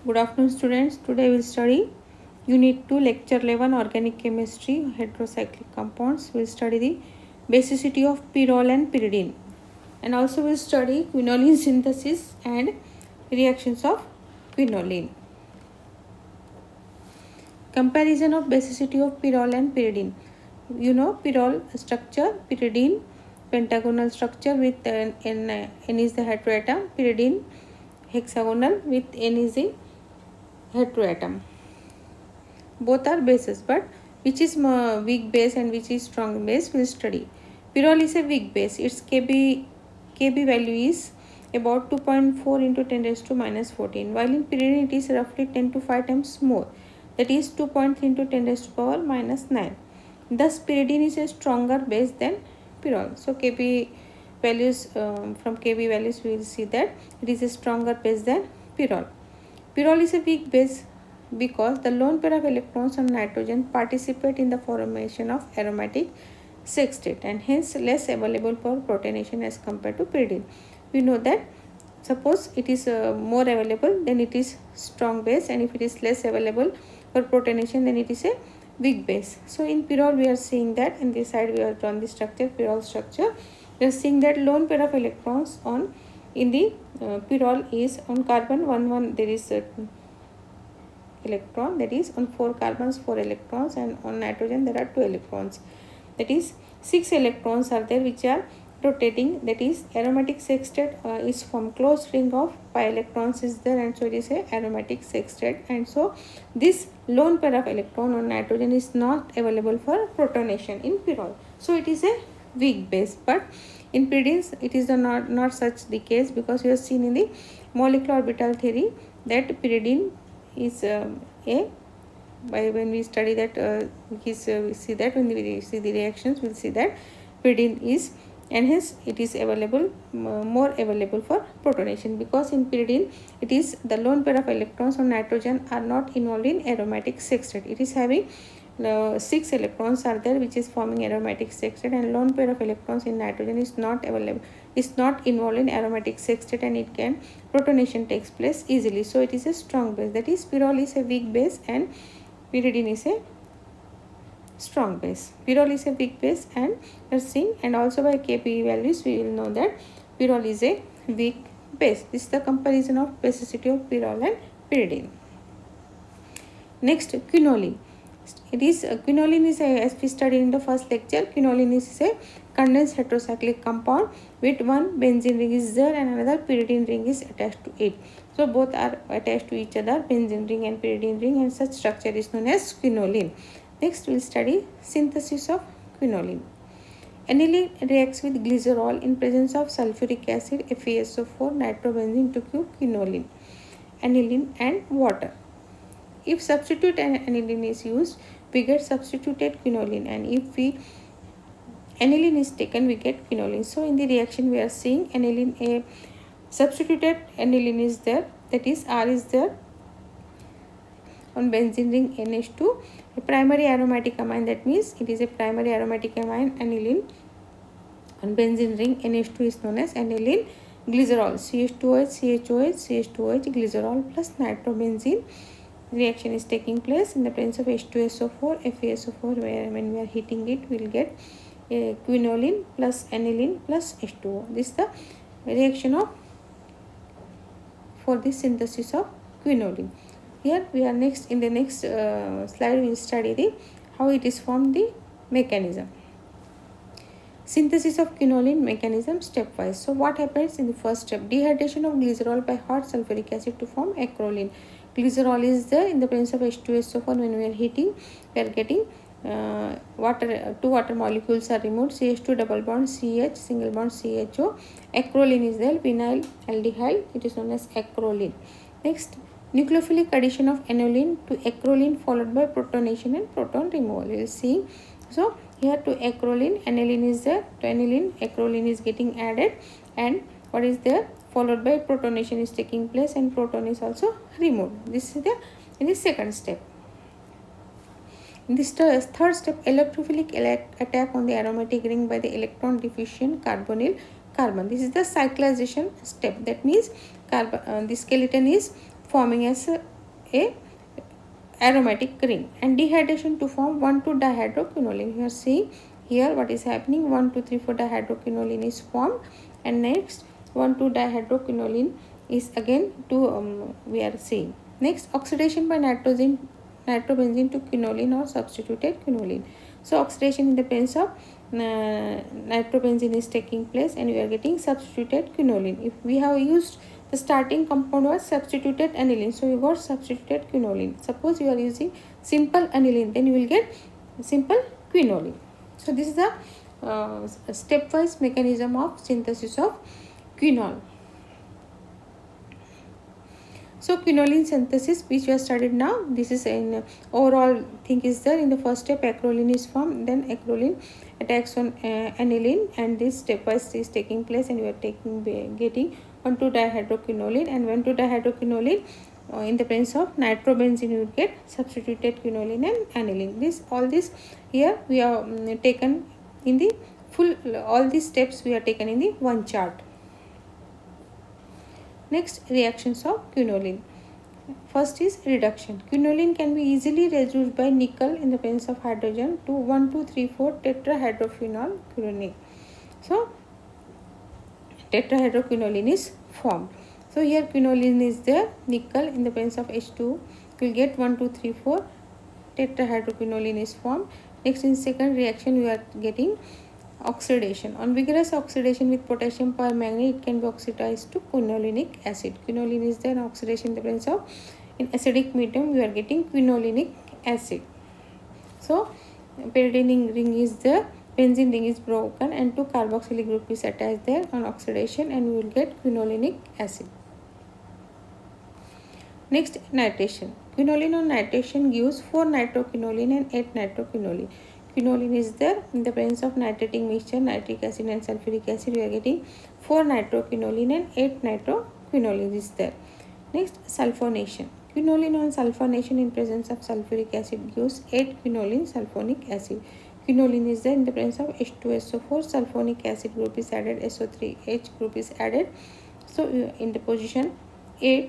Good afternoon, students. Today we will study Unit 2, Lecture 11, Organic Chemistry, Heterocyclic Compounds. We will study the basicity of pyrrole and pyridine. And also we will study quinoline synthesis and reactions of quinoline. Comparison of basicity of pyrrole and pyridine. You know pyrrole structure, pyridine pentagonal structure with N is the heteroatom, pyridine hexagonal with N is the heteroatom. Both are bases, but which is weak base and which is strong base we will study. Pyrrole is a weak base. Its Kb value is about 2.4 into 10 raised to minus 14, while in pyridine it is roughly 10 to 5 times more, that is 2.3 into 10 raised to power minus 9. Thus pyridine is a stronger base than pyrrole. So Kb values, from Kb values we will see that it is a stronger base than pyrrole. Pyrrole is a weak base because the lone pair of electrons on nitrogen participate in the formation of aromatic sextet and hence less available for protonation as compared to pyridine. We know that suppose it is more available, then it is strong base, and if it is less available for protonation, then it is a weak base. So in pyrrole we are seeing that, in this side we have drawn the structure, pyrrole structure. We are seeing that lone pair of electrons on in the pyrrole is on carbon 1 there is electron, that is on 4 carbons 4 electrons, and on nitrogen there are 2 electrons, that is 6 electrons are there which are rotating, that is aromatic sextet is from closed ring of pi electrons is there, and so it is a aromatic sextet, and so this lone pair of electron on nitrogen is not available for protonation in pyrrole, so it is a weak base. But in pyridines it is not such the case, because we have seen in the molecular orbital theory that pyridine is by when we study that we see that when we see the reactions we will see that pyridine is, and hence it is available more available for protonation, because in pyridine it is the lone pair of electrons on nitrogen are not involved in aromatic sextet. It is having 6 electrons are there which is forming aromatic sextet, and lone pair of electrons in nitrogen is not available, is not involved in aromatic sextet, and it can protonation takes place easily. So it is a strong base, that is pyrrole is a weak base and pyridine is a strong base. Pyrrole is a weak base, and we are seeing, and also by Kp values we will know that pyrrole is a weak base. This is the comparison of basicity of pyrrole and pyridine. Next, quinoline. It is quinoline is a, as we studied in the first lecture, quinoline is a condensed heterocyclic compound with one benzene ring is there and another pyridine ring is attached to it. So both are attached to each other, benzene ring and pyridine ring, and such structure is known as quinoline. Next we will study synthesis of quinoline. Aniline reacts with glycerol in presence of sulfuric acid, FeSO4, nitrobenzene to give quinoline, aniline and water. If substitute aniline is used, we get substituted quinoline, and if aniline is taken, we get quinoline. So in the reaction we are seeing aniline, a substituted aniline is there, that is R is there on benzene ring NH2, a primary aromatic amine, that means it is a primary aromatic amine aniline on benzene ring NH2 is known as aniline glycerol, CH2OH, CHOH, CH2OH, glycerol plus nitrobenzene. Reaction is taking place in the presence of H2SO4, FeSO4, where when we are heating it we will get quinoline plus aniline plus H2O. This is the reaction of for the synthesis of quinoline. Here we are next, in the next slide we will study the how it is formed, the mechanism. Synthesis of quinoline mechanism stepwise. So what happens in the first step? Dehydration of glycerol by hot sulfuric acid to form acrolein. Glycerol is there in the presence of H2SO4. When we are heating, we are getting water, 2 water molecules are removed, CH2 double bond CH, single bond CHO. Acrolein is there, vinyl aldehyde, it is known as acrolein. Next, nucleophilic addition of aniline to acrolein followed by protonation and proton removal. We will see. So here to acrolein, aniline is there, to aniline acrolein is getting added, and what is there, followed by protonation is taking place and proton is also removed. This is the in the second step. In this third step, electrophilic attack on the aromatic ring by the electron deficient carbonyl carbon. This is the cyclization step. That means the skeleton is forming as a aromatic ring, and dehydration to form 1,2-dihydroquinoline. You are seeing here what is happening. 1,2,3,4-dihydroquinoline is formed, and next 1,2-dihydroquinoline is again we are seeing. Next, oxidation by nitrobenzene to quinoline or substituted quinoline. So oxidation in the presence of nitrobenzene is taking place, and we are getting substituted quinoline. If we have used the starting compound was substituted aniline, so you got substituted quinoline. Suppose you are using simple aniline, then you will get simple quinoline. So this is the stepwise mechanism of synthesis of quinol. So quinoline synthesis, which we have studied now, this is in overall thing is there. In the first step, acrolein is formed, then acrolein attacks on aniline, and this stepwise is taking place, and we are getting 1,2-dihydroquinoline, and 1,2-dihydroquinoline in the presence of nitrobenzene you will get substituted quinoline and aniline. All this here we have taken in the full, all these steps we are taken in the one chart. Next, reactions of quinoline. First is reduction. Quinoline can be easily reduced by nickel in the presence of hydrogen to 1,2,3,4 tetrahydrophenol quinone. So tetrahydroquinoline is formed. So here quinoline is there, nickel in the presence of H2 you will get 1,2,3,4 tetrahydroquinoline is formed. Next, in second reaction we are getting oxidation. On vigorous oxidation with potassium permanganate, it can be oxidized to quinolinic acid. Quinoline is there, oxidation in the presence of, in acidic medium we are getting quinolinic acid. So pyridine ring is there, benzene ring is broken, and 2 carboxylic group is attached there on oxidation, and we will get quinolinic acid. Next, nitration. Quinoline on nitration gives 4 nitroquinoline and 8 nitroquinoline. Quinoline is there in the presence of nitrating mixture, nitric acid and sulfuric acid. We are getting 4 nitroquinoline and 8 nitroquinoline is there. Next, sulfonation. Quinoline on sulfonation in presence of sulfuric acid gives 8 quinoline sulfonic acid. Quinoline is there in the presence of H2SO4, sulfonic acid group is added, SO3H group is added. So in the position 8